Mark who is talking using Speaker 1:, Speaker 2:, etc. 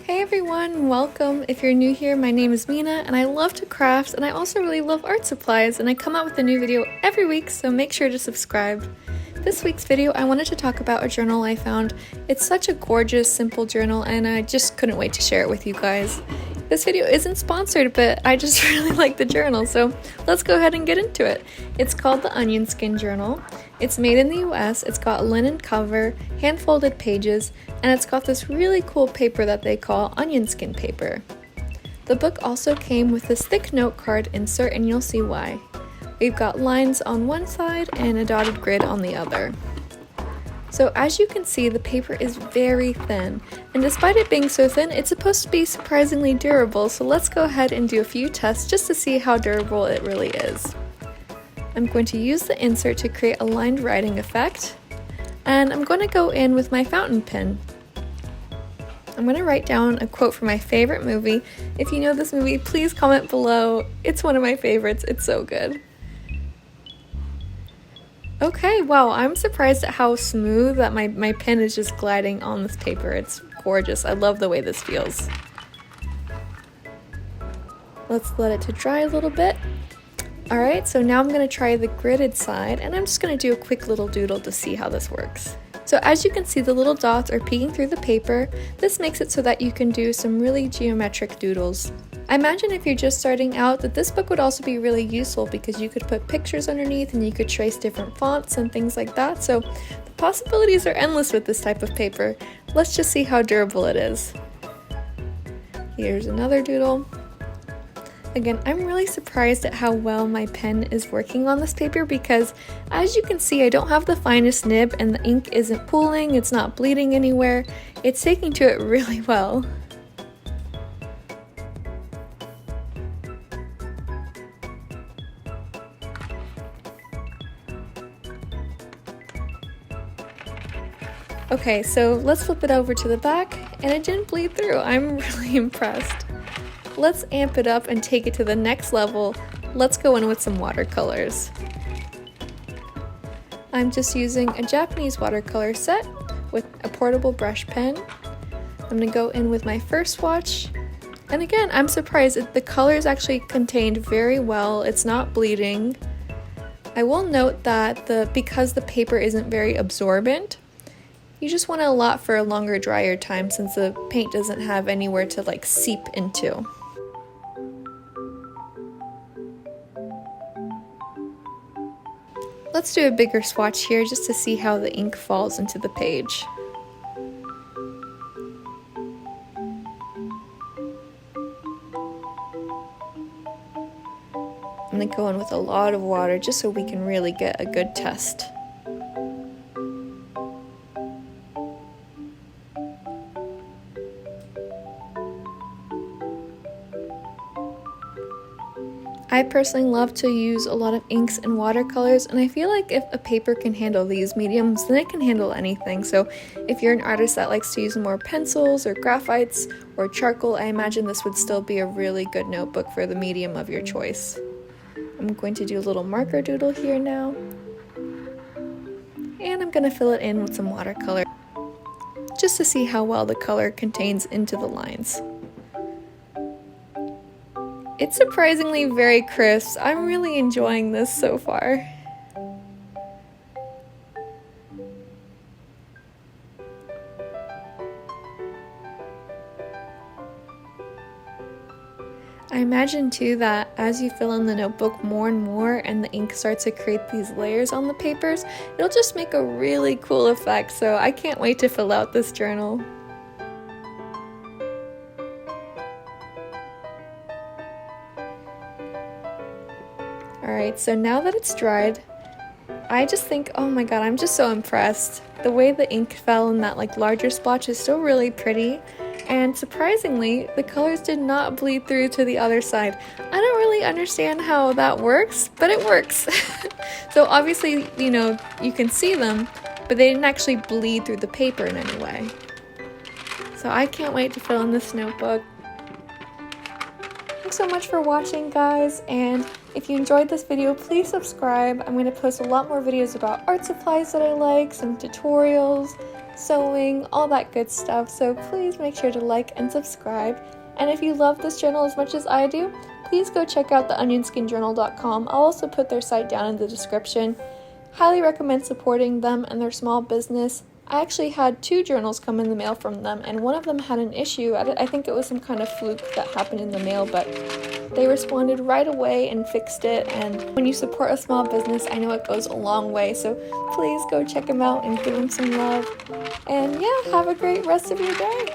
Speaker 1: Hey everyone, welcome. If you're new here, my name is Mina and I love to craft and I also really love art supplies, and I come out with a new video every week, so make sure to subscribe. This week's video, I wanted to talk about a journal I found. It's such a gorgeous, simple journal and I just couldn't wait to share it with you guys. This video isn't sponsored, but I just really like the journal, so let's go ahead and get into it. It's called the Onion Skin Journal. It's made in the US, it's got linen cover, hand-folded pages, and it's got this really cool paper that they call onion skin paper. The book also came with this thick note card insert, and you'll see why. We've got lines on one side and a dotted grid on the other. So as you can see, the paper is very thin, and despite it being so thin, it's supposed to be surprisingly durable, so let's go ahead and do a few tests just to see how durable it really is. I'm going to use the insert to create a lined writing effect, and I'm going to go in with my fountain pen. I'm going to write down a quote from my favorite movie. If you know this movie, please comment below. It's one of my favorites. It's so good. Okay, wow, I'm surprised at how smooth that my pen is just gliding on this paper. It's gorgeous. I love the way this feels. Let's let it to dry a little bit. Alright, so now I'm going to try the gridded side, and I'm just going to do a quick little doodle to see how this works. So as you can see, the little dots are peeking through the paper. This makes it so that you can do some really geometric doodles. I imagine if you're just starting out that this book would also be really useful because you could put pictures underneath and you could trace different fonts and things like that. So the possibilities are endless with this type of paper. Let's just see how durable it is. Here's another doodle. Again, I'm really surprised at how well my pen is working on this paper because, as you can see, I don't have the finest nib and the ink isn't pooling, it's not bleeding anywhere. It's taking to it really well. Okay, so let's flip it over to the back, and it didn't bleed through. I'm really impressed. Let's amp it up and take it to the next level. Let's go in with some watercolors. I'm just using a Japanese watercolor set with a portable brush pen. I'm gonna go in with my first swatch. And again, I'm surprised that the color is actually contained very well. It's not bleeding. I will note that because the paper isn't very absorbent, you just want to allot for a longer drier time since the paint doesn't have anywhere to like seep into. Let's do a bigger swatch here just to see how the ink falls into the page. I'm going to go in with a lot of water just so we can really get a good test. I personally love to use a lot of inks and watercolors, and I feel like if a paper can handle these mediums, then it can handle anything. So if you're an artist that likes to use more pencils or graphites or charcoal, I imagine this would still be a really good notebook for the medium of your choice. I'm going to do a little marker doodle here now, and I'm going to fill it in with some watercolor just to see how well the color contains into the lines. It's surprisingly very crisp. I'm really enjoying this so far. I imagine too that as you fill in the notebook more and more and the ink starts to create these layers on the papers, it'll just make a really cool effect, so I can't wait to fill out this journal. Alright, so now that it's dried, I just think, oh my god, I'm just so impressed. The way the ink fell in that larger splotch is still really pretty, and surprisingly, the colors did not bleed through to the other side. I don't really understand how that works, but it works. So obviously, you can see them, but they didn't actually bleed through the paper in any way. So I can't wait to fill in this notebook. I'm so much for watching, guys, and if you enjoyed this video, please subscribe. I'm going to post a lot more videos about art supplies that I like, some tutorials, sewing, all that good stuff, so please make sure to like and subscribe. And if you love this journal as much as I do, please go check out the onionskinjournal.com. I'll also put their site down in the description. Highly recommend supporting them and their small business. I actually had 2 journals come in the mail from them, and one of them had an issue. I think it was some kind of fluke that happened in the mail, but they responded right away and fixed it. And when you support a small business, I know it goes a long way, so please go check them out and give them some love. And yeah, have a great rest of your day.